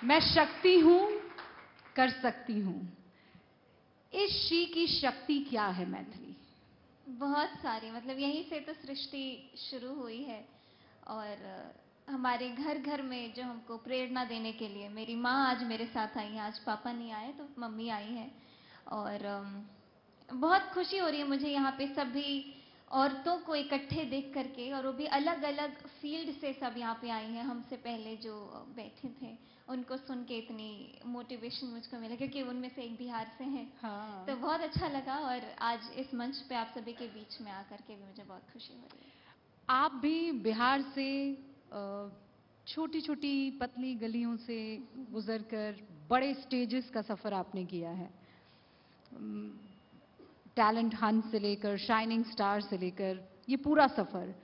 मैं शक्ति हूं, कर सकती हूं। इस शी की शक्ति क्या है मैथिली? बहुत सारी, मतलब यहीं से तो सृष्टि शुरू हुई है। और हमारे घर घर में जो हमको प्रेरणा देने के लिए मेरी माँ आज मेरे साथ आई है। आज पापा नहीं आए तो मम्मी आई है। और बहुत खुशी हो रही है मुझे यहाँ पे सभी औरतों को इकट्ठे देख करके, और वो भी अलग अलग फील्ड से सब यहाँ पे आई हैं। हमसे पहले जो बैठे थे उनको सुन के इतनी मोटिवेशन मुझको मिला, क्योंकि उनमें से एक बिहार से हैं। हाँ। तो बहुत अच्छा लगा, और आज इस मंच पे आप सभी के बीच में आकर के भी मुझे बहुत खुशी हो रही है। आप भी बिहार से छोटी छोटी पतली गलियों से गुजरकर बड़े स्टेजेस का सफर आपने किया है। टैलेंट हंट से लेकर शाइनिंग स्टार से लेकर ये पूरा सफर,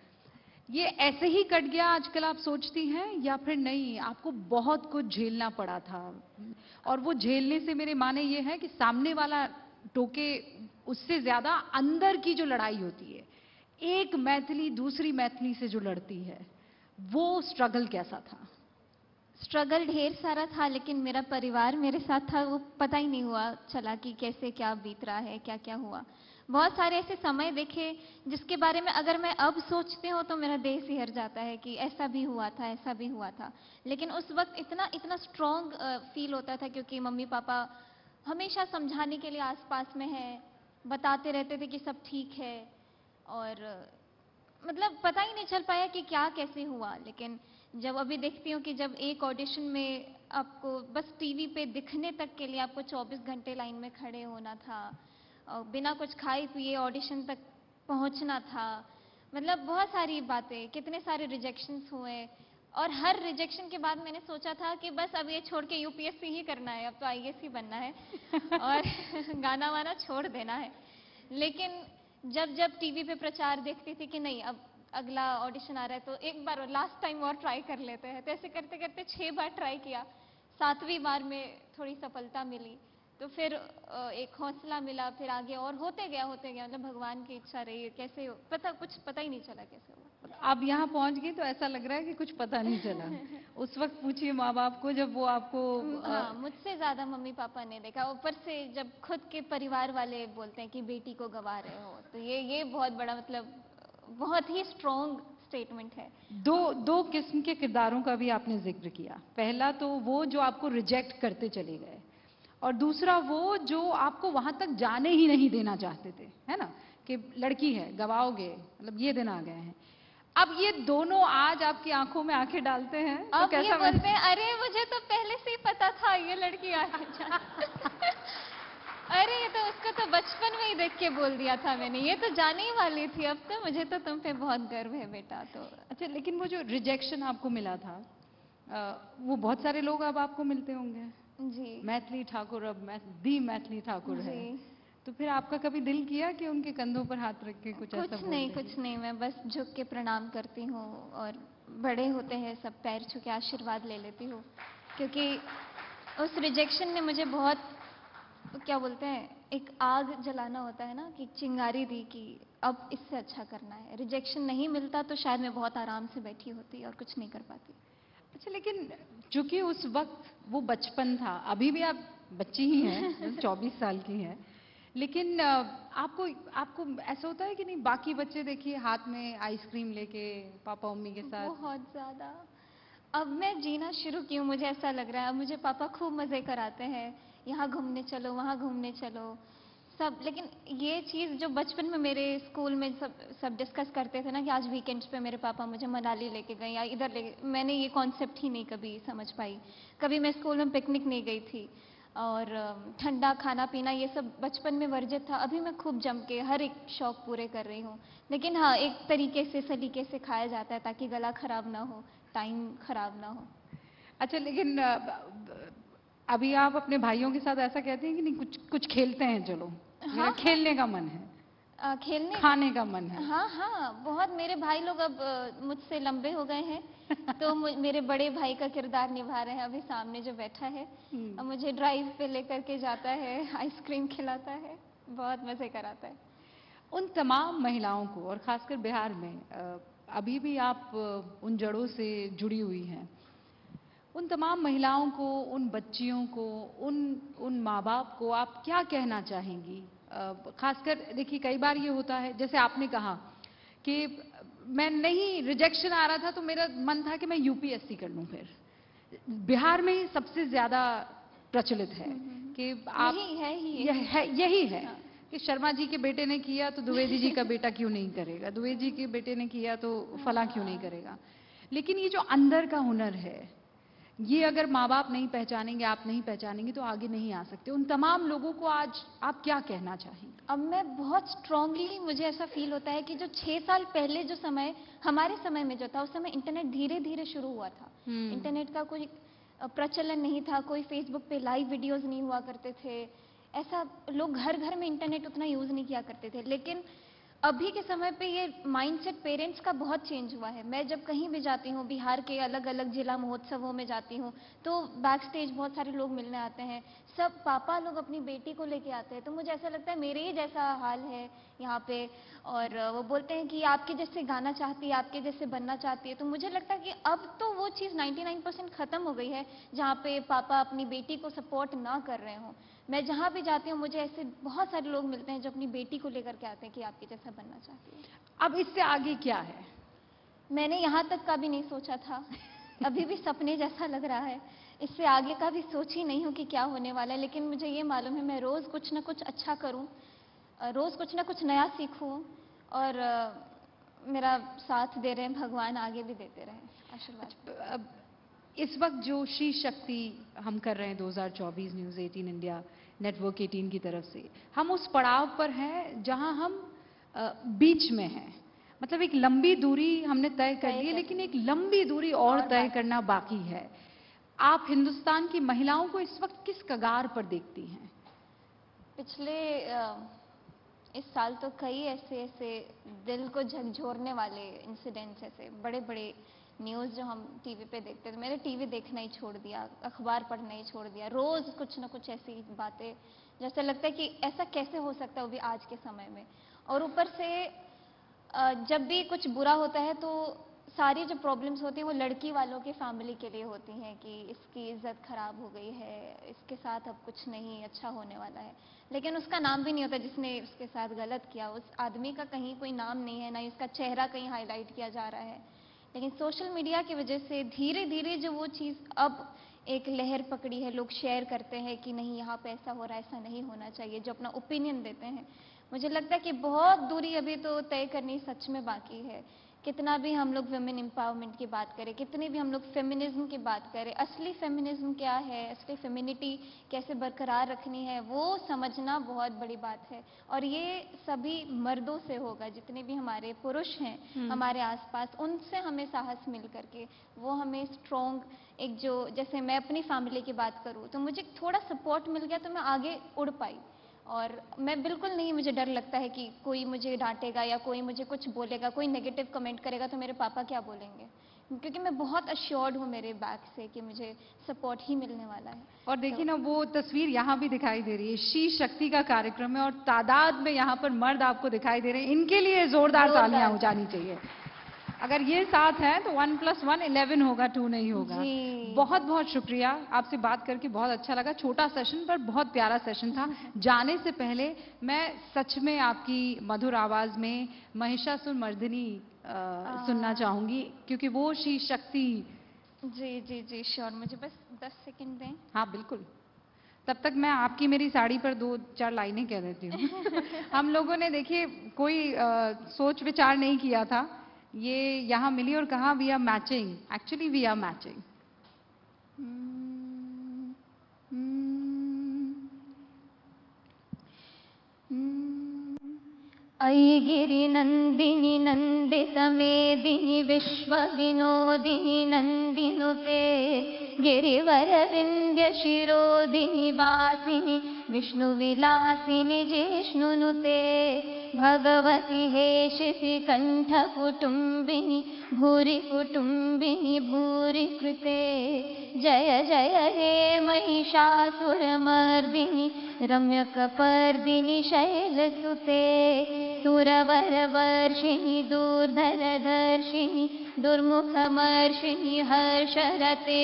ये ऐसे ही कट गया आजकल आप सोचती हैं, या फिर नहीं आपको बहुत कुछ झेलना पड़ा था? और वो झेलने से मेरे माने ये है कि सामने वाला टोके, उससे ज्यादा अंदर की जो लड़ाई होती है, एक मैथिली दूसरी मैथिली से जो लड़ती है, वो स्ट्रगल कैसा था? स्ट्रगल ढेर सारा था, लेकिन मेरा परिवार मेरे साथ था। वो पता ही नहीं हुआ चला कि कैसे क्या बीत रहा है, क्या क्या हुआ। बहुत सारे ऐसे समय देखे जिसके बारे में अगर मैं अब सोचती हूँ तो मेरा देह सिहर जाता है कि ऐसा भी हुआ था, ऐसा भी हुआ था। लेकिन उस वक्त इतना इतना स्ट्रॉन्ग फील होता था, क्योंकि मम्मी पापा हमेशा समझाने के लिए आसपास में है, बताते रहते थे कि सब ठीक है। और मतलब पता ही नहीं चल पाया कि क्या कैसे हुआ। लेकिन जब अभी देखती हूँ कि जब एक ऑडिशन में आपको बस टीवी पे दिखने तक के लिए आपको 24 घंटे लाइन में खड़े होना था, और बिना कुछ खाए पिए ऑडिशन तक पहुंचना था। मतलब बहुत सारी बातें, कितने सारे रिजेक्शंस हुए। और हर रिजेक्शन के बाद मैंने सोचा था कि बस अब ये छोड़ के यूपीएससी ही करना है, अब तो आईएएस ही बनना है और गाना वाना छोड़ देना है। लेकिन जब जब टीवी पे प्रचार देखती थी कि नहीं अब अगला ऑडिशन आ रहा है तो एक बार लास्ट टाइम और ट्राई कर लेते हैं, तो ऐसे करते करते 6 बार ट्राई किया। 7वीं बार में थोड़ी सफलता मिली, तो फिर एक हौसला मिला, फिर आगे और होते गया मतलब भगवान की इच्छा रही। कैसे कुछ पता ही नहीं चला कैसे हुआ। अब यहाँ पहुंच गई तो ऐसा लग रहा है कि कुछ पता नहीं चला। उस वक्त पूछिए माँ बाप को जब वो आपको हाँ, मुझसे ज्यादा मम्मी पापा ने देखा। ऊपर से जब खुद के परिवार वाले बोलते हैं कि बेटी को गवा रहे हो, तो ये बहुत बड़ा, मतलब बहुत ही स्ट्रॉन्ग स्टेटमेंट है। दो दो किस्म के किरदारों का भी आपने जिक्र किया। पहला तो वो जो आपको रिजेक्ट करते चले गए, और दूसरा वो जो आपको वहां तक जाने ही नहीं देना चाहते थे, है ना, कि लड़की है गवाओगे, मतलब ये दिन आ गए हैं। अब ये दोनों आज आपकी आंखों में आंखें डालते हैं तो अब ये कैसा बोलते हैं अरे मुझे तो पहले से ही पता था ये लड़की आगे जा अरे ये तो उसको तो बचपन में ही देख के बोल दिया था मैंने, ये तो जाने ही वाली थी। अब तो मुझे तो तुम पे बहुत गर्व है बेटा। तो अच्छा, लेकिन वो जो रिजेक्शन आपको मिला था, वो बहुत सारे लोग अब आपको मिलते होंगे। जी मैथिली ठाकुर अब दी मैथिली ठाकुर जी। है, तो फिर आपका कभी दिल किया कि उनके कंधों पर हाथ रख के कुछ ऐसा बोल दें? कुछ नहीं, मैं बस झुक के प्रणाम करती हूँ, और बड़े होते हैं सब पैर छू के आशीर्वाद ले लेती हूँ। क्योंकि उस रिजेक्शन ने मुझे बहुत, क्या बोलते हैं, एक आग जलाना होता है ना, कि चिंगारी दी कि अब इससे अच्छा करना है। रिजेक्शन नहीं मिलता तो शायद मैं बहुत आराम से बैठी होती और कुछ नहीं कर पाती। अच्छा, लेकिन चूंकि उस वक्त वो बचपन था, अभी भी आप बच्ची ही हैं, 24 साल की हैं, लेकिन आपको आपको ऐसा होता है कि नहीं, बाकी बच्चे देखिए हाथ में आइसक्रीम लेके पापा मम्मी के साथ। बहुत ज्यादा। अब मैं जीना शुरू की हूँ, मुझे ऐसा लग रहा है। अब मुझे पापा खूब मजे कराते हैं, यहाँ घूमने चलो, वहाँ घूमने चलो, सब। लेकिन ये चीज़ जो बचपन में मेरे स्कूल में सब डिस्कस करते थे ना, कि आज वीकेंड्स पे मेरे पापा मुझे मनाली लेके गए या इधर ले, मैंने ये कॉन्सेप्ट ही नहीं कभी समझ पाई। कभी मैं स्कूल में पिकनिक नहीं गई थी। और ठंडा खाना पीना ये सब बचपन में वर्जित था। अभी मैं खूब जम के हर एक शौक पूरे कर रही हूँ। लेकिन हाँ, एक तरीके से सलीके से खाया जाता है ताकि गला खराब ना हो, टाइम खराब ना हो। अच्छा, लेकिन अभी आप अपने भाइयों के साथ ऐसा कहते हैं कि नहीं, कुछ कुछ खेलते हैं, चलो मेरा हाँ हाँ। खेलने का मन है, खेलने। खाने का मन है। हाँ हाँ, बहुत। मेरे भाई लोग अब मुझसे लंबे हो गए हैं, तो मेरे बड़े भाई का किरदार निभा रहे हैं अभी सामने जो बैठा है। अब मुझे ड्राइव पे लेकर के जाता है, आइसक्रीम खिलाता है, बहुत मजे कराता है। उन तमाम महिलाओं को, और खासकर बिहार में अभी भी आप उन जड़ों से जुड़ी हुई हैं, उन तमाम महिलाओं को, उन बच्चियों को, उन माँ बाप को आप क्या कहना चाहेंगी? खासकर देखिए कई बार ये होता है, जैसे आपने कहा कि मैं नहीं, रिजेक्शन आ रहा था तो मेरा मन था कि मैं यूपीएससी कर लूं। फिर बिहार में ही सबसे ज्यादा प्रचलित है कि आप यही है ही यही है हाँ। कि शर्मा जी के बेटे ने किया तो द्विवेदी जी का बेटा क्यों नहीं करेगा, द्विवेदी जी के बेटे ने किया तो फला क्यों नहीं करेगा। लेकिन ये जो अंदर का हुनर है, ये अगर माँ बाप नहीं पहचानेंगे, आप नहीं पहचानेंगे तो आगे नहीं आ सकते। उन तमाम लोगों को आज आप क्या कहना चाहेंगे? अब मैं बहुत स्ट्रांगली, मुझे ऐसा फील होता है कि जो 6 साल पहले जो समय, हमारे समय में जो था, उस समय इंटरनेट धीरे धीरे शुरू हुआ था। इंटरनेट का कोई प्रचलन नहीं था, कोई फेसबुक पे लाइव वीडियोस नहीं हुआ करते थे, ऐसा लोग घर घर में इंटरनेट उतना यूज नहीं किया करते थे। लेकिन अभी के समय पे ये माइंडसेट पेरेंट्स का बहुत चेंज हुआ है। मैं जब कहीं भी जाती हूँ, बिहार के अलग अलग जिला महोत्सवों में जाती हूँ, तो बैक स्टेज बहुत सारे लोग मिलने आते हैं, सब पापा लोग अपनी बेटी को लेके आते हैं, तो मुझे ऐसा लगता है मेरे ही जैसा हाल है यहाँ पे। और वो बोलते हैं कि आपके जैसे गाना चाहती है, आपके जैसे बनना चाहती है। तो मुझे लगता है कि अब तो वो चीज़ 99% खत्म हो गई है, जहाँ पे पापा अपनी बेटी को सपोर्ट ना कर रहे हों। मैं जहाँ भी जाती हूँ, मुझे ऐसे बहुत सारे लोग मिलते हैं जो अपनी बेटी को लेकर के आते हैं कि आपके जैसा बनना चाहती है। अब इससे आगे क्या है? मैंने यहाँ तक का भी नहीं सोचा था, अभी भी सपने जैसा लग रहा है। इससे आगे का भी सोच ही नहीं हूँ कि क्या होने वाला है, लेकिन मुझे ये मालूम है मैं रोज़ कुछ ना कुछ अच्छा करूँ, रोज़ कुछ ना कुछ नया सीखूँ, और मेरा साथ दे रहे हैं भगवान, आगे भी देते रहें आशीर्वाद। अब इस वक्त जो श्री शक्ति हम कर रहे हैं 2024 न्यूज़ 18 इंडिया नेटवर्क 18 की तरफ से, हम उस पड़ाव पर हैं जहां हम बीच में हैं। मतलब एक लंबी दूरी हमने तय कर ली है, लेकिन एक लंबी दूरी और तय करना बाकी है। आप हिंदुस्तान की महिलाओं को इस वक्त किस कगार पर देखती हैं? पिछले इस साल तो कई ऐसे ऐसे दिल को झकझोरने वाले इंसिडेंट्स, ऐसे बड़े बड़े न्यूज़ जो हम टीवी पे देखते थे, मैंने टीवी देखना ही छोड़ दिया, अखबार पढ़ना ही छोड़ दिया। रोज़ कुछ ना कुछ ऐसी बातें, जैसे लगता है कि ऐसा कैसे हो सकता है वो भी आज के समय में। और ऊपर से जब भी कुछ बुरा होता है तो सारी जो प्रॉब्लम्स होती हैं वो लड़की वालों के फैमिली के लिए होती हैं, कि इसकी इज्जत खराब हो गई है, इसके साथ अब कुछ नहीं अच्छा होने वाला है। लेकिन उसका नाम भी नहीं होता जिसने उसके साथ गलत किया, उस आदमी का कहीं कोई नाम नहीं है, ना ही उसका चेहरा कहीं हाईलाइट किया जा रहा है। लेकिन सोशल मीडिया की वजह से धीरे धीरे जो वो चीज़ अब एक लहर पकड़ी है, लोग शेयर करते हैं कि नहीं यहाँ पे ऐसा हो रहा है, ऐसा नहीं होना चाहिए, जो अपना ओपिनियन देते हैं। मुझे लगता है कि बहुत दूरी अभी तो तय करनी सच में बाकी है। कितना भी हम लोग वुमेन एम्पावरमेंट की बात करें, कितनी भी हम लोग फेमिनिज्म की बात करें, असली फेमिनिज्म क्या है, असली फेमिनिटी कैसे बरकरार रखनी है, वो समझना बहुत बड़ी बात है। और ये सभी मर्दों से होगा, जितने भी हमारे पुरुष हैं हमारे आसपास, उनसे हमें साहस मिल करके, वो हमें स्ट्रॉन्ग, एक जो, जैसे मैं अपनी फैमिली की बात करूँ तो मुझे थोड़ा सपोर्ट मिल गया तो मैं आगे उड़ पाई। और मैं बिल्कुल नहीं, मुझे डर लगता है कि कोई मुझे डांटेगा या कोई मुझे कुछ बोलेगा, कोई नेगेटिव कमेंट करेगा तो मेरे पापा क्या बोलेंगे, क्योंकि मैं बहुत अश्योर्ड हूँ मेरे बैक से कि मुझे सपोर्ट ही मिलने वाला है। और देखिए ना, वो तस्वीर यहाँ भी दिखाई दे रही है, श्री शक्ति का कार्यक्रम है और तादाद में यहाँ पर मर्द आपको दिखाई दे रहे हैं। इनके लिए जोरदार तालियां हो जानी चाहिए। अगर ये साथ है तो 1 + 1 11 होगा, 2 नहीं होगा। बहुत बहुत शुक्रिया, आपसे बात करके बहुत अच्छा लगा। छोटा सेशन पर बहुत प्यारा सेशन था। जाने से पहले मैं सच में आपकी मधुर आवाज में महिषासुर मर्दिनी सुनना चाहूंगी, क्योंकि वो श्री शक्ति। जी जी जी श्योर, मुझे बस 10 सेकंड दें। हाँ बिल्कुल, तब तक मैं आपकी मेरी साड़ी पर 2-4 लाइनें कह देती हूँ। हम लोगों ने देखिए कोई सोच विचार नहीं किया था, ये यहाँ मिली और कहा we are matching, actually we are matching. अयि गिरि नंदिनी नंदित मेदिनी विश्व विनोदिनी नंदिनुते, गिरिवर विंध्य शिरोदिनी वासिनी विष्णु विलासिनी जिष्णुनुते, भगवती हेशिति कंठ कुटुंबिनी भूरि कुटुंबिनी भूरि कृते, जय जय हे महिषासुरमर्दिनी रम्यकपर्दिनी शैलसुते, सुरवरवर्षिणि दूर्धरधर्षिणि दुर्मुखमर्षिणि हर्षरते,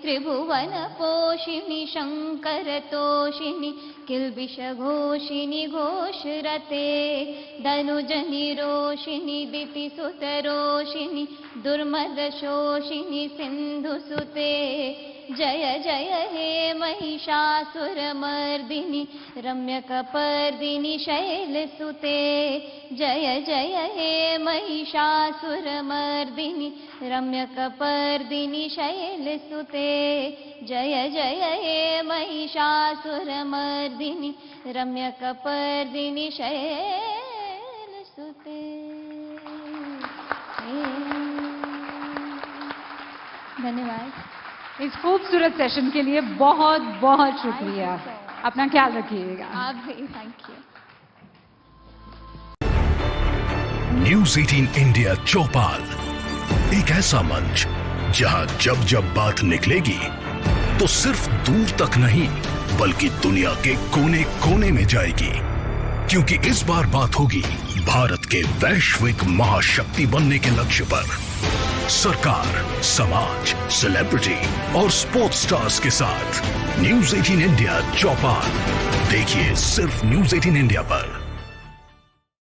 त्रिभुवन पोषिणि शंकर तोषिणि किल्बिष घोषिणि घोषरते धनुजनि रोषिणि दितिसुत रोषिणि दुर्मद शोषिणि सिन्धुसुते जय जय हे महिषासुरमर्दिनि रम्यकपर्दिनि शैलसुते जय जय हे महिषासुरमर्दिनि रम्यकपर्दिनि शैलसुते जय जय हे महिषासुरमर्दिनि रम्यकपर्दिनि शैलसुते। धन्यवाद। इस खूबसूरत सेशन के लिए बहुत बहुत शुक्रिया। अपना ख्याल रखिएगा। आप भी, थैंक यू। न्यूज़ 18 इंडिया चौपाल एक ऐसा मंच जहां जब जब बात निकलेगी तो सिर्फ दूर तक नहीं बल्कि दुनिया के कोने कोने में जाएगी, क्योंकि इस बार बात होगी भारत के वैश्विक महाशक्ति बनने के लक्ष्य पर। सरकार, समाज, सेलिब्रिटी और स्पोर्ट्स स्टार्स के साथ न्यूज़ 18 इंडिया चौपाल देखिए सिर्फ न्यूज़ 18 इंडिया पर।